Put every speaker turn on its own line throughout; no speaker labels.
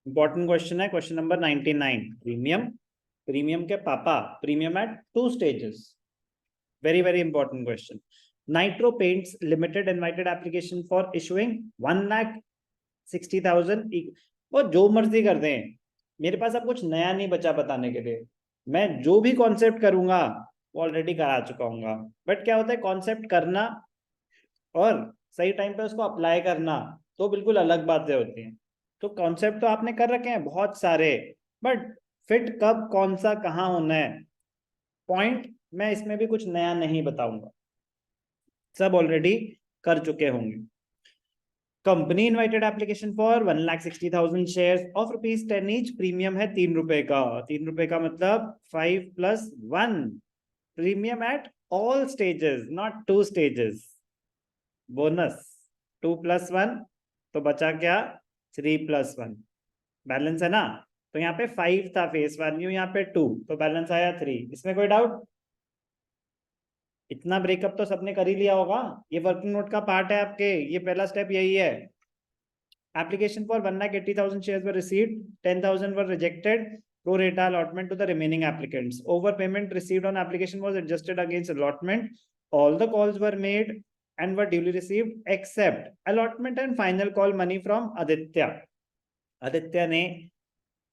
Important question है, question number 99। Premium के पापा, premium eight 2 stages. Very very important question. Nitro paints limited invited application for issuing 1,60,000। वो जो मर्जी कर दें, मेरे पास अब कुछ नया नहीं बचा बताने के लिए। मैं जो भी कॉन्सेप्ट करूंगा वो ऑलरेडी करा चुका हूँ। बट क्या होता है, कॉन्सेप्ट करना और सही टाइम पे उसको अप्लाई करना तो बिल्कुल अलग बातें होती हैं। तो कॉन्सेप्ट तो आपने कर रखे हैं बहुत सारे, बट फिट कब कौन सा कहाँ होना है, पॉइंट मैं इसमें भी कुछ नया नहीं बताऊंगा, सब ऑलरेडी कर चुके होंगे। Company invited application for 1,60,000 share of ₹10 each. Premium है ₹3 का। ₹3 का मतलब 5+1 premium at all stages, not 2 stages. Bonus 2+1 तो बचा क्या, 3+1। बैलेंस है ना। तो यहाँ पे 5 था फेस वैल्यू, यहाँ पे 2, तो बैलेंस आया 3। इसमें कोई डाउट? इतना ब्रेकअप तो सबने कर ही लिया होगा, ये वर्किंग नोट का पार्ट है आपके, ये पहला स्टेप यही है। Application for 1,80,000 shares were received, 10,000 were rejected. Pro rata allotment to the remaining applicants. Overpayment received on application was adjusted against allotment. All the calls were made and were duly received except allotment and final call money from Aditya. Aditya ने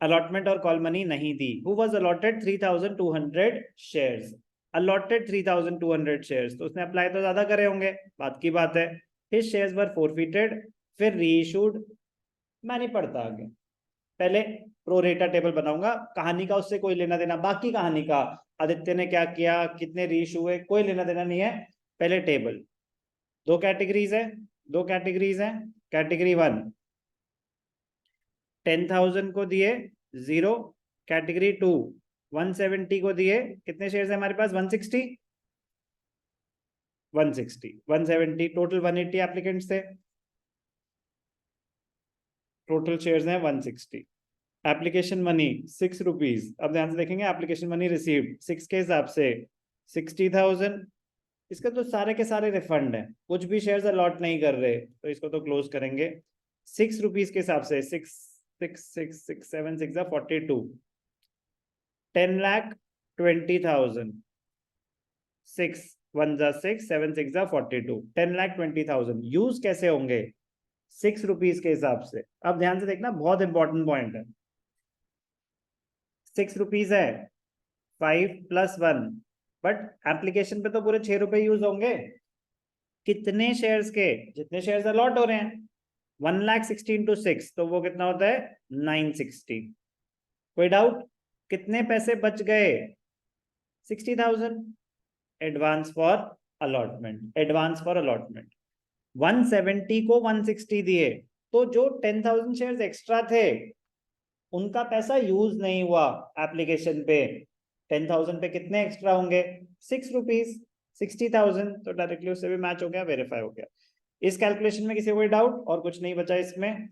allotment और call money नहीं दी। Who was allotted 3,200 shares? allotted 3,200 shares, तो उसने apply तो ज्यादा करे होंगे, बात की बात है। His shares were forfeited, फिर रीइशूड। मैं नहीं पढ़ता आगे, पहले प्रोरेटा टेबल बनाऊंगा। कहानी का उससे कोई लेना देना, बाकी कहानी का आदित्य ने क्या किया, कितने रीइशू हुए, कोई लेना देना नहीं है। पहले टेबल। दो कैटेगरीज है, कैटेगरी 1 10,000 को दिए 0। कैटेगरी 2 170 को दिए, कितने शेयर्स है हमारे पास, 160 170। टोटल 180 एप्लीकेंट्स थे, टोटल शेयर्स हैं 160। Application money ₹6। अब ध्यान से देखेंगे, एप्लीकेशन मनी रिसीव्ड 6 के हिसाब से 60,000। इसका तो सारे के सारे रिफंड है, कुछ भी शेयर्स अलॉट नहीं कर रहे, तो इसको तो क्लोज करेंगे। ₹6 के हिसाब से 6 6 6 6 7 6 42, 10,20,000। 6 1 6 7 6 42, 10,20,000 यूज कैसे होंगे, ₹6 के हिसाब से। अब ध्यान से देखना, बहुत इंपॉर्टेंट पॉइंट है। ₹6 है, 5+1, बट एप्लीकेशन पे तो पूरे ₹6 यूज होंगे। कितने शेयर्स के, जितने शेयर्स अलॉट हो रहे हैं। 1,60,000 into 6 तो वो कितना होता है, 960। कोई डाउट? कितने पैसे बच गए, 60,000। एडवांस फॉर अलॉटमेंट, 170 को 160 दिए, तो जो 10,000 शेयर्स एक्स्ट्रा थे उनका पैसा यूज नहीं हुआ एप्लीकेशन पे। 10,000 पे कितने एक्स्ट्रा होंगे, ₹6। 60,000 तो डायरेक्टली उससे भी मैच हो गया, वेरीफाई हो गया। इस कैलकुलेशन में किसी को कोई डाउट? और कुछ नहीं बचा इसमें।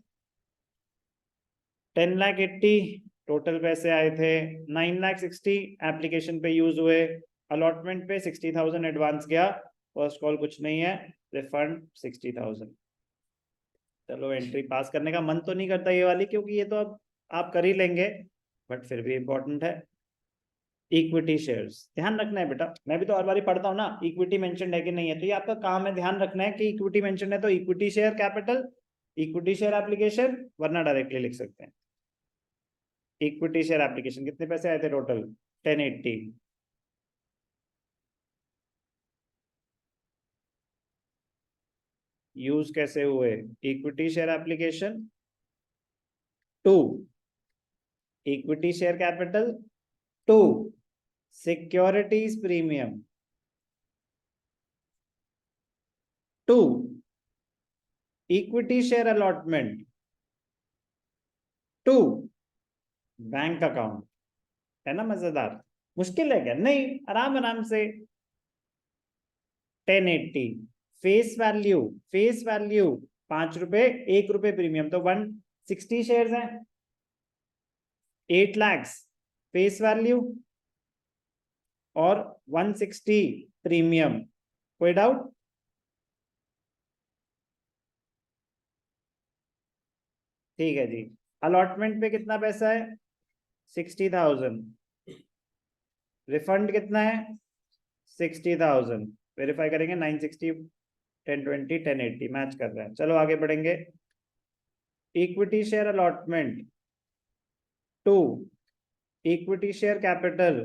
10,80,000 टोटल पैसे आए थे, 9,60,000 एप्लीकेशन पे यूज हुए, अलॉटमेंट पे 60,000 एडवांस गया, फर्स्ट कॉल कुछ नहीं है, रिफंड 60,000। चलो एंट्री पास करने का मन तो नहीं करता ये वाली, क्योंकि ये तो अब आप कर ही लेंगे, बट फिर भी इंपॉर्टेंट है। इक्विटी शेयर्स ध्यान रखना है बेटा, मैं भी तो हर बार पढ़ता हूँ ना, इक्विटी मेंशन है कि नहीं है, तो ये आपका काम है ध्यान रखना है कि इक्विटी मेंशन है तो equity share capital, equity share application, वरना डायरेक्टली लिख सकते हैं। इक्विटी शेयर एप्लीकेशन कितने पैसे आए थे टोटल, 1080। यूज कैसे हुए, equity share application 2, equity share capital 2, securities premium 2, equity share allotment 2, bank account. है ना मजेदार? मुश्किल है क्या? नहीं, आराम आराम से। 1080 फेस वैल्यू ₹5, ₹1 प्रीमियम, तो 160 शेयर्स हैं, 8 लाख फेस वैल्यू और 160 प्रीमियम। कोई डाउट? ठीक है जी। अलॉटमेंट पे कितना पैसा है 60,000, रिफंड कितना है 60,000, वेरीफाई करेंगे 960 1020 1080 मैच कर रहा है। चलो आगे बढ़ेंगे। Equity share allotment 2, equity share capital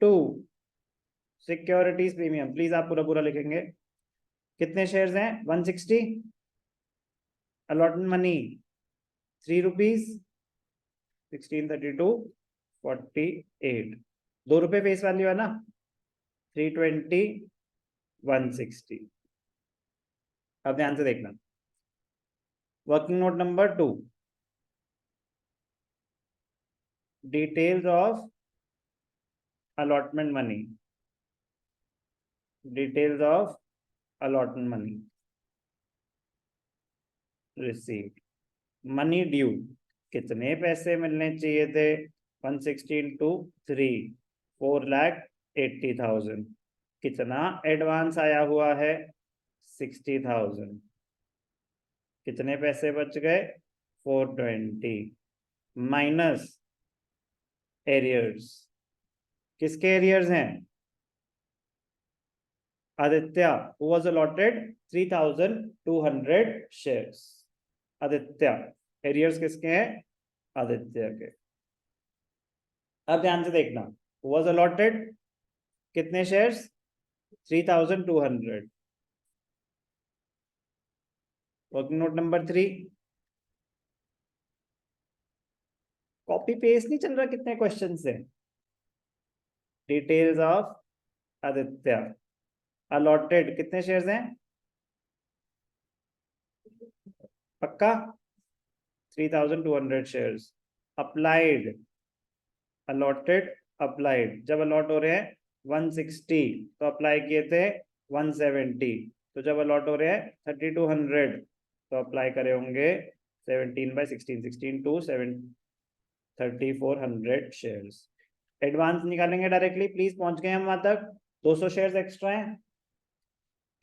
2, securities premium. Please आप पूरा पूरा लिखेंगे। कितने शेयर्स हैं 160, अलॉटमेंट मनी 3 रुपीज 1632 48, 2 रुपए फेस वैल्यू है ना, 320 160। अब ध्यान से देखना, working note number 2, details of allotment money, details of allotment money received, money due, कितने पैसे मिलने चाहिए थे 160 into 3 4,80,000, कितना एडवांस आया हुआ है 60,000, कितने पैसे बच गए 420 माइनस एरियर्स। किसके एरियर्स हैं Aditya, who was allotted 3,200 shares, Aditya, arrears किसके हैं आदित्य के। अब ध्यान से देखना, who was allotted कितने shares 3,200, working note number 3, copy paste नहीं चल रहा कितने क्वेश्चन से। डिटेल्स ऑफ आदित्य, अलॉटेड कितने शेयर्स हैं पक्का 3,200 शेयर्स, अप्लाइड अलॉटेड अप्लाइड, जब अलॉट हो रहे हैं 160 तो अप्लाई किए थे 170, तो जब अलॉट हो रहे हैं 3,200 तो अप्लाई करे होंगे 17/16 16 to 7 3,400 शेयर्स। एडवांस निकालेंगे डायरेक्टली, प्लीज पहुंच गए हम वहां तक। 200 शेयर्स एक्स्ट्रा हैं,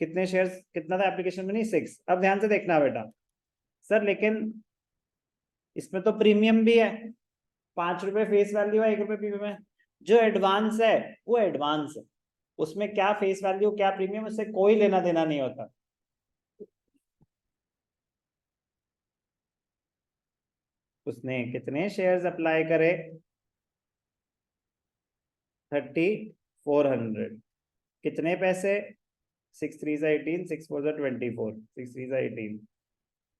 कितने शेयर्स कितना था एप्लीकेशन में नहीं 6। अब ध्यान से देखना बेटा, सर लेकिन इसमें तो प्रीमियम भी है, 5 रुपए फेस वैल्यू है 1 रुपए प्रीमियम है। जो एडवांस है वो एडवांस है, उसमें क्या फेस वैल्यू क्या प्रीमियम उससे कोई लेना देना नहीं होता। उसने कितने शेयर्स अप्लाई करे 3,400, कितने पैसे 6 3 18 6 4 24 6 3 18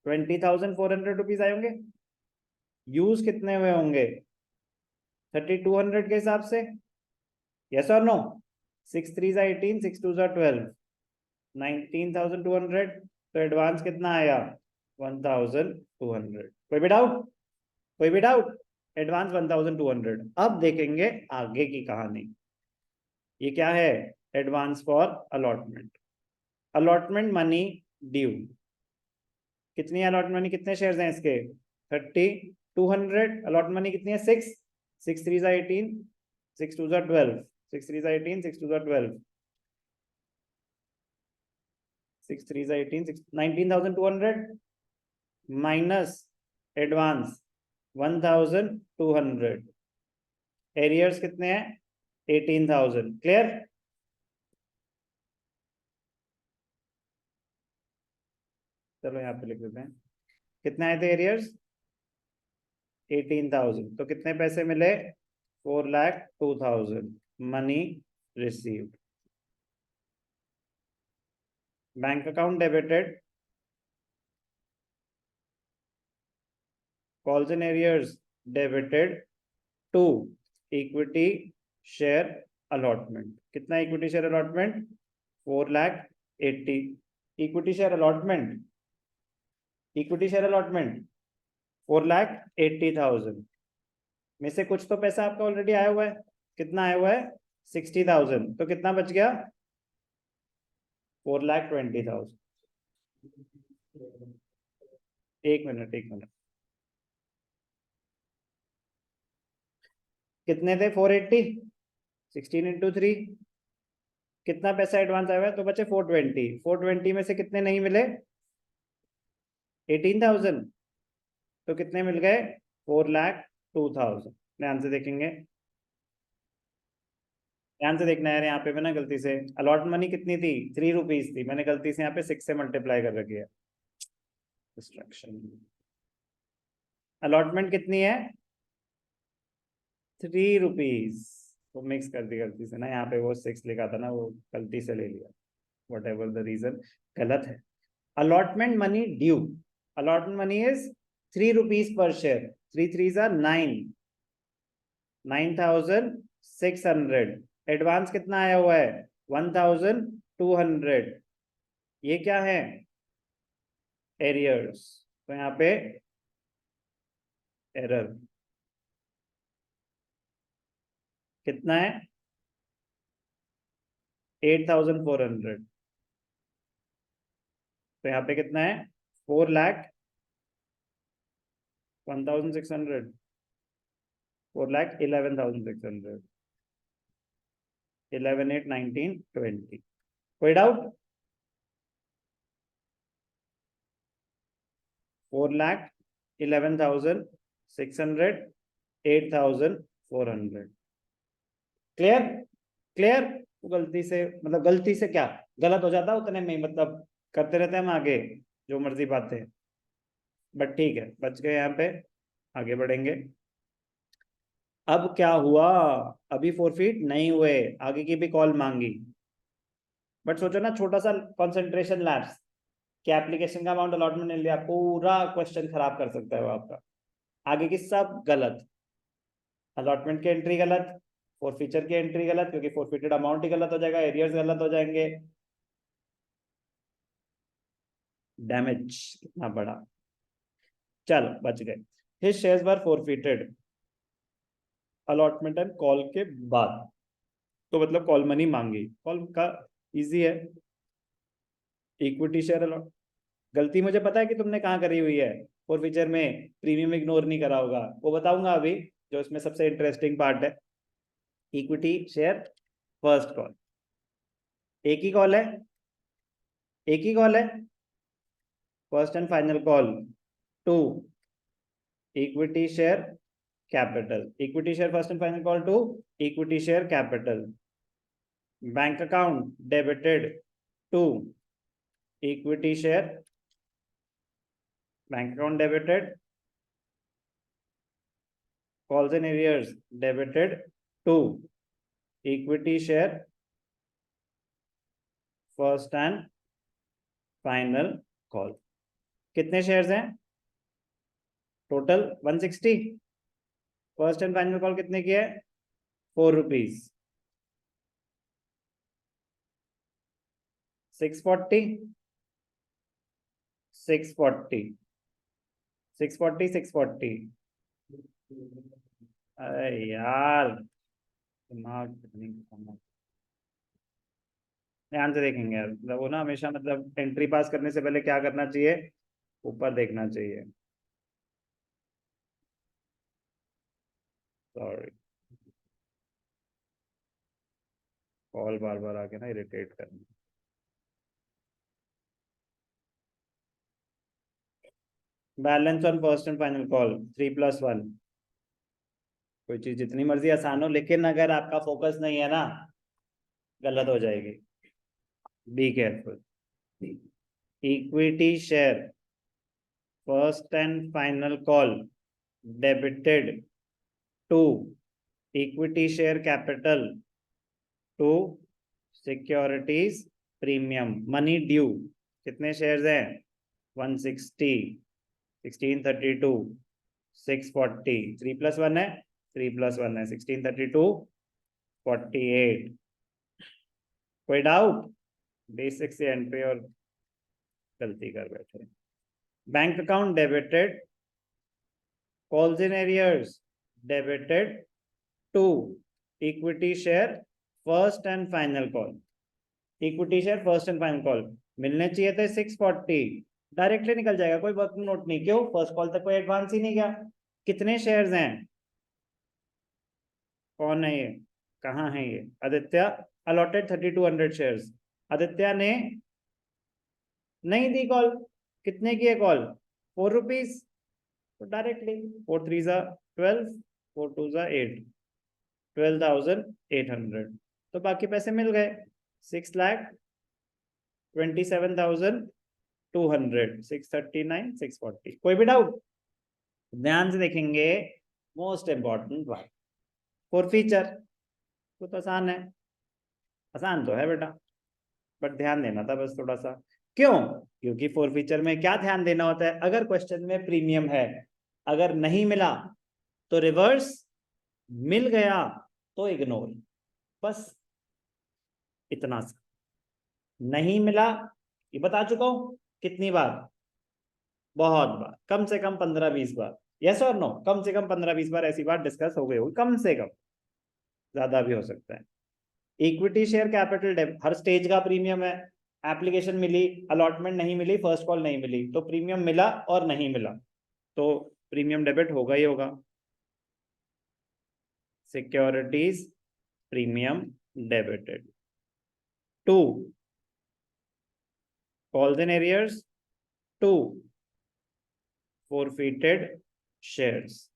20,400 रुपीज आए होंगे। यूज कितने हुए होंगे 3,200 के हिसाब से, यस और नो। 6 3 18 6 2 12 19,200, तो एडवांस कितना आया 1,200। कोई भी डाउट, कोई भी डाउट, एडवांस 1,200। अब देखेंगे आगे की कहानी। ये क्या है advance for allotment, allotment money due, कितनी अलॉटमेंट मनी, कितने शेयर्स हैं इसके 3,200, अलॉटमेंट मनी कितनी है 6 6 3 18 6 2 12 6 3 18 6 2 12 6 3 18 19,200 माइनस एडवांस 1,200, एरियर्स कितने हैं 18,000। क्लियर, चलो यहाँ पे लिख देते हैं कितने आए थे एरियर्स 18,000, तो कितने पैसे मिले 4,02,000 money received, bank account debited, calls and arrears debited to equity share allotment. कितना equity share allotment 4,80, equity share allotment, equity share allotment 4,80,000 में से कुछ तो पैसा आपका ऑलरेडी आया हुआ है, कितना आया हुआ है 60,000, तो कितना बच गया 4,20,000। एक मिनट एक मिनट, कितने थे 480 16 into 3, कितना पैसा एडवांस आया हुआ है, तो बचे 420, 420 में से कितने नहीं मिले 18,000, तो कितने मिल गए 4,02,000। ध्यान से देखेंगे, ध्यान से देखना है। यहाँ पे मैंने गलती से अलॉट मनी कितनी थी, 3 रुपीज थी, मैंने गलती से यहाँ पे 6 से मल्टीप्लाई कर रखी है। डिस्ट्रैक्शन। अलॉटमेंट कितनी है, 3 रुपीज। वो मिक्स कर दी गलती से ना, यहाँ पे वो 6 लिखा था ना, वो गलती से ले लिया। वट एवर द रीजन, गलत है। Allotment money due, allotment money is 3 rupees per share. 3 3s are 9, 9,600। Advance कितना आया हुआ है, 1,200। ये क्या है, एरियर्स। तो यहाँ पे एरर कितना है, 8,400। तो यहाँ पे कितना है, 4,01,600, 4,11,600, 11, 8, 19, 20। कोई डाउट, 4,11,600, 8,400। Clear, clear. गलती से, मतलब गलती से क्या, गलत हो जाता उतने में, मतलब करते रहते हैं हम आगे जो मर्जी बातें, बट ठीक है, बच गए यहाँ पे। आगे बढ़ेंगे। अब क्या हुआ, अभी फोरफिट नहीं हुए, आगे की भी कॉल मांगी। बट सोचो ना, छोटा सा कंसंट्रेशन लैप्स, कि एप्लीकेशन का अमाउंट अलॉटमेंट नहीं लिया, पूरा क्वेश्चन खराब कर सकता है वो आपका। आगे की सब गलत, अलॉटमेंट की एंट्री गलत, फोरफीचर की एंट्री गलत, क्योंकि फोरफिटेड अमाउंट ही गलत हो जाएगा, एरियर्स गलत हो जाएंगे। डैमेज कितना बड़ा। चलो बच गए। His shares were forfeited allotment and call के बाद। तो मतलब कॉल मनी मांगी, कॉल का इजी है, इक्विटी शेयर अलॉट। गलती मुझे पता है कि तुमने कहाँ करी हुई है, फोरफीचर में प्रीमियम इग्नोर नहीं करा होगा, वो बताऊंगा अभी, जो इसमें सबसे इंटरेस्टिंग पार्ट है। इक्विटी शेयर फर्स्ट कॉल, एक ही कॉल है, एक ही कॉल है, first and final call. To equity share capital, equity share first and final call to equity share capital. Bank account debited to equity share, bank account debited, calls and arrears debited to equity share first and final call। कितने shares हैं total, 160। First and final call कितने की है, 4 rupees. 640, 640, 640, 640। अरे यार, दिमाग नहीं खाना। ध्यान से देखेंगे यार, मतलब वो ना हमेशा, मतलब एंट्री पास करने से पहले क्या करना चाहिए, ऊपर देखना चाहिए। सॉरी, कॉल बार बार आके ना इरिटेट करना। Balance on first and final call 3+1। कोई चीज जितनी मर्जी आसान हो, लेकिन अगर आपका फोकस नहीं है ना, गलत हो जाएगी। Be careful. Equity share first and final call debited to equity share capital to securities premium money due. कितने शेयर्स हैं, 160, 1632, 640। 3+1 है, 3+1 है, 1632, 48। कोई डाउट, बेसिक से एंट्री और गलती कर बैठे। Bank account debited, calls in arrears debited to equity share first and final call. Equity share first and final call मिलने चाहिए थे 640, डायरेक्टली निकल जाएगा, कोई वर्किंग नोट नहीं। क्यों, फर्स्ट कॉल तक कोई एडवांस ही नहीं गया। कितने शेयर्स हैं, कौन है ये, कहाँ है ये, आदित्य। अलॉटेड 3200 शेयर्स, आदित्य ने नहीं दी कॉल। कितने की है कॉल, 4 रुपीज। तो डायरेक्टली 4 3 जा 12, 4 2 जा 8, 12,800। तो बाकी पैसे मिल गए, 6,27,200, 639, 640। कोई भी डाउट? ध्यान से देखेंगे, मोस्ट इंपॉर्टेंट बात, फॉर फीचर तो आसान है, आसान तो है बेटा, बट ध्यान देना था बस थोड़ा सा। क्यों? क्योंकि फोर फीचर में क्या ध्यान देना होता है? अगर क्वेश्चन में प्रीमियम है, अगर नहीं मिला तो रिवर्स, मिल गया तो इग्नोर, बस इतना सा। नहीं मिला ये बता चुका हूं कितनी बार, बहुत बार, कम से कम 15-20 बार। यस और नो? कम से कम 15-20 बार ऐसी बात डिस्कस हो गई होगी, कम से कम, ज्यादा भी हो सकता है। इक्विटी शेयर कैपिटल डेब्ट, हर स्टेज का प्रीमियम है। एप्लीकेशन मिली, अलॉटमेंट नहीं मिली, फर्स्ट कॉल नहीं मिली, तो प्रीमियम मिला और नहीं मिला तो प्रीमियम डेबिट होगा ही होगा। Securities premium debited. 2 calls in arrears, 2 forfeited shares.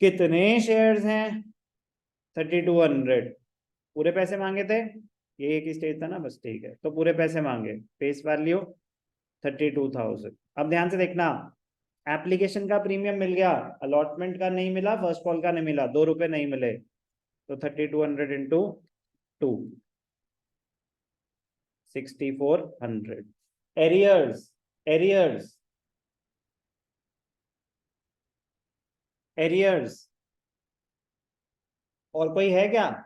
कितने शेयर्स हैं? 3200। पूरे पैसे मांगे थे, ये एक ही स्टेज था ना, बस ठीक है, तो पूरे पैसे मांगे, फेस वैल्यू 32,000। अब ध्यान से देखना, एप्लीकेशन का प्रीमियम मिल गया, अलॉटमेंट का नहीं मिला, फर्स्ट कॉल का नहीं मिला, 2 रुपए नहीं मिले, तो 3200 इंटू 2, 6400। एरियर्स, एरियर्स, एरियर्स और कोई है क्या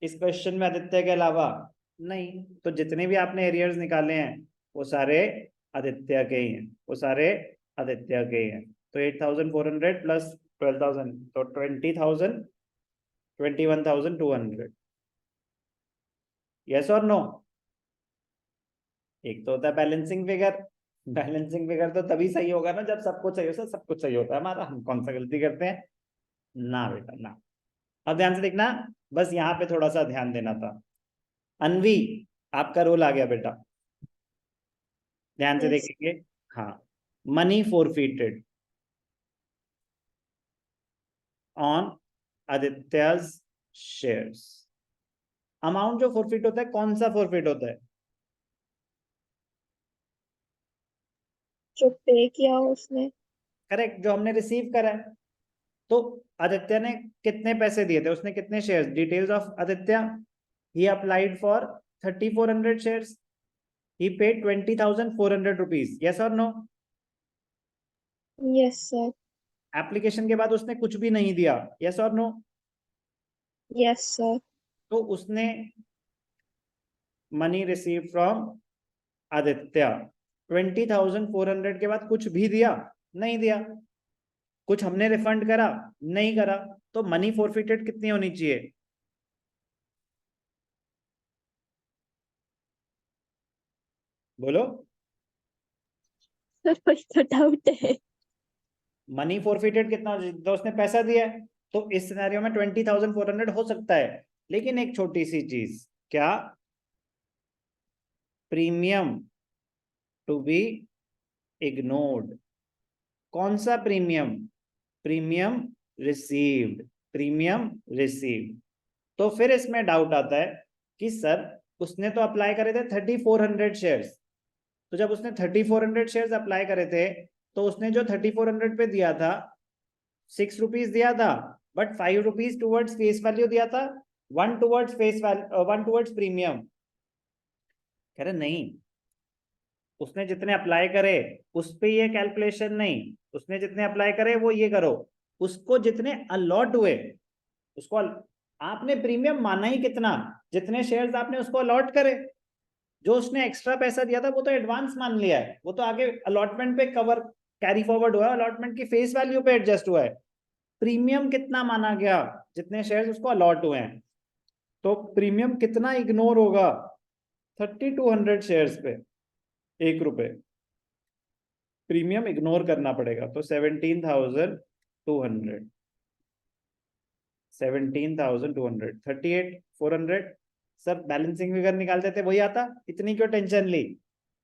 इस क्वेश्चन में आदित्य के अलावा? नहीं, तो जितने भी आपने एरियर्स निकाले हैं वो सारे आदित्य के ही हैं, वो सारे आदित्य के ही हैं। तो 8,400 प्लस 12,000, तो 20,000, 21,200। यस और नो? एक तो होता है बैलेंसिंग फिगर, बैलेंसिंग फिगर तो तभी सही होगा ना जब सब कुछ सही हो, सब कुछ सही होता है हमारा, हम कौन सा गलती करते हैं? ना बेटा ना। अब ध्यान से देखना, बस यहाँ पे थोड़ा सा ध्यान देना था। अनवी, आपका रोल आ गया बेटा, ध्यान से
Yes.
देखेंगे। हाँ, मनी फोरफीटेड ऑन आदित्याज शेयर्स। अमाउंट जो फोरफीट होता है, कौन सा फोरफीट होता है?
जो पे किया उसने।
करेक्ट, जो हमने रिसीव करा है। तो आदित्य ने कितने पैसे दिए थे, उसने कितने shares? Details of Aditya, he applied for 3,400 shares, he paid 20,400 rupees. Yes और नो?
Yes sir.
एप्लीकेशन के बाद उसने कुछ भी नहीं दिया। यस और नो?
Yes sir.
तो उसने मनी रिसीव फ्रॉम आदित्य, 20,400 के बाद कुछ भी दिया? नहीं दिया। कुछ हमने रिफंड करा? नहीं करा। तो मनी फोरफिटेड कितनी होनी चाहिए? बोलो।
सर वही तो डाउट है।
मनी फोरफिटेड कितना हो सकता है? उसने पैसा दिया है, तो इस सिनेरियो में 20,400 हो सकता है। लेकिन एक छोटी सी चीज, क्या? Premium to be ignored. कौन सा premium? Premium received, premium received. तो फिर इसमें डाउट आता है कि सर उसने तो अप्लाई करे थे 3,400 शेयर्स, तो जब उसने 3,400 शेयर्स अप्लाई करे थे तो उसने जो 3,400 पे दिया था, 6 रुपीज दिया था, but 5 rupees towards face value दिया था, 1 towards face value, 1 towards premium. कह रहे नहीं, उसने जितने अप्लाई करे उस पे ये कैलकुलेशन नहीं, उसने जितने अप्लाई करे वो ये करो, उसको जितने अलॉट हुए उसको आपने प्रीमियम माना ही कितना? जितने शेयर्स आपने उसको अलॉट करे। जो उसने एक्स्ट्रा पैसा दिया था वो तो एडवांस मान लिया है, वो तो आगे अलॉटमेंट पे कवर कैरी फॉरवर्ड हुआ है, अलॉटमेंट की फेस वैल्यू पे एडजस्ट हुआ है। प्रीमियम कितना माना गया? जितने शेयर्स उसको अलॉट हुए हैं। तो प्रीमियम कितना इग्नोर होगा? 3,200 शेयर्स पे 1 रुपए प्रीमियम इग्नोर करना पड़ेगा, तो 17,200, 17,200, 38,400। सब बैलेंसिंग फिगर निकालते थे वही आता, इतनी क्यों टेंशन ली?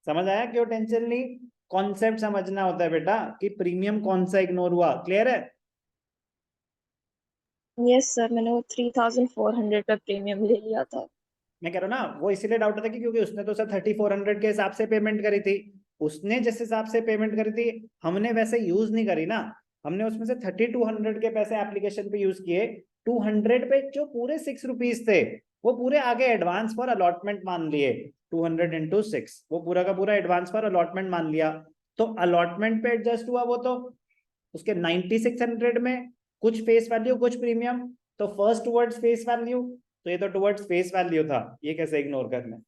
समझ आया क्यों टेंशन ली? कॉन्सेप्ट समझना होता है बेटा कि प्रीमियम कौन सा इग्नोर हुआ। क्लियर है?
यस सर, मैंने वो 3400 का प्रीमियम ले लिया था।
मैं कह रहा हूँ ना, वो इसीलिए डाउट था कि क्योंकि उसने तो सर 3400 के हिसाब से पेमेंट करी थी, उसने जिस हिसाब से पेमेंट करी थी हमने वैसे यूज नहीं करी ना, हमने उसमें से 3200 के पैसे एप्लीकेशन पे यूज किए। 200 पे जो पूरे 6 रुपीज थे वो पूरे आगे एडवांस फॉर अलॉटमेंट मान लिए। 200 इंटू 6 वो पूरा का पूरा एडवांस फॉर अलॉटमेंट मान लिया। तो अलॉटमेंट पे एडजस्ट हुआ वो, तो उसके 9600 में कुछ फेस वैल्यू कुछ प्रीमियम, तो फर्स्ट टुवर्ड्स फेस वैल्यू, तो ये तो टुवर्ड्स फेस वैल्यू था, ये कैसे इग्नोर करना।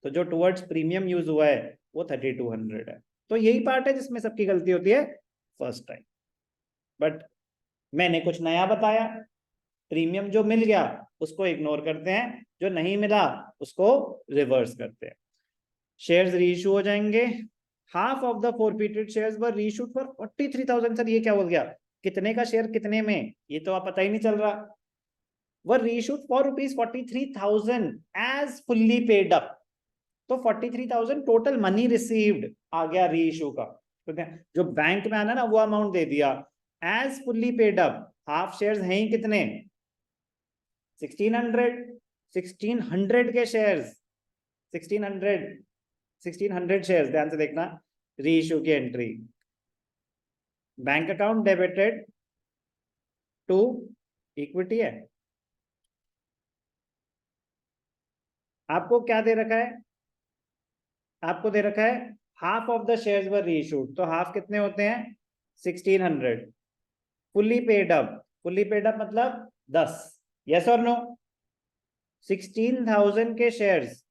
तो जो टुवर्ड्स प्रीमियम यूज हुआ है वो 3200 है। तो यही पार्ट है जिसमें सबकी गलती होती है फर्स्ट टाइम। बट मैंने कुछ नया बताया, प्रीमियम जो मिल गया उसको इग्नोर करते हैं, जो नहीं मिला उसको रिवर्स करते हैं। शेयर्स रीइश्यू हो जाएंगे। Half of the forfeited shares were reissued for 43,000। Sir ये क्या बोल गया, कितने का शेयर कितने में, ये तो आप पता ही नहीं चल रहा। Were reissued for ₹43,000 as fully paid up. तो 43,000 टोटल मनी रिसीव्ड आ गया रीइश्यू का, तो जो बैंक में आना ना वो अमाउंट दे दिया। As fully paid up, half shares हैं ही कितने, 1600। 1600 के शेयर्स, 1600 शेयर्स, ध्यान से देखना रीइश्यू की entry. Bank account debited to equity है। आपको क्या दे रखा है, आपको दे रखा है half of the shares were reissued, तो हाफ कितने होते हैं 1600। Fully paid up, fully paid up मतलब 10, यस और नो। 16,000 के शेयर्स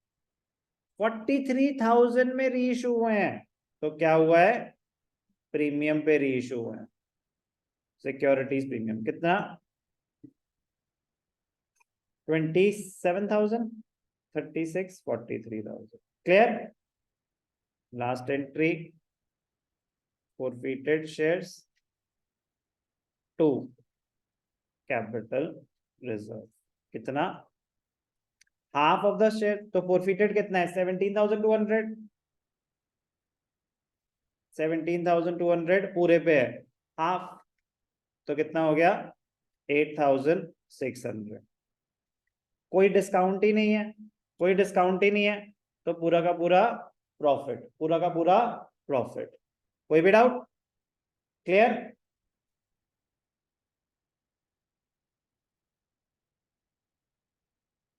43,000 में रीइश्यू हुए हैं, तो क्या हुआ है, प्रीमियम पे रीइश्यू हुए हैं। सिक्योरिटीज प्रीमियम कितना, 27,000, 36, 43,000। Clear? Last entry forfeited shares to capital reserve, कितना, हाफ ऑफ द शेयर, तो forfeited कितना है 17,200, 17,200 पूरे पे है, हाफ तो कितना हो गया 8,600। कोई डिस्काउंट ही नहीं है, कोई डिस्काउंट ही नहीं है, तो पूरा का पूरा प्रॉफिट, पूरा का पूरा प्रॉफिट। कोई भी डाउट? क्लियर?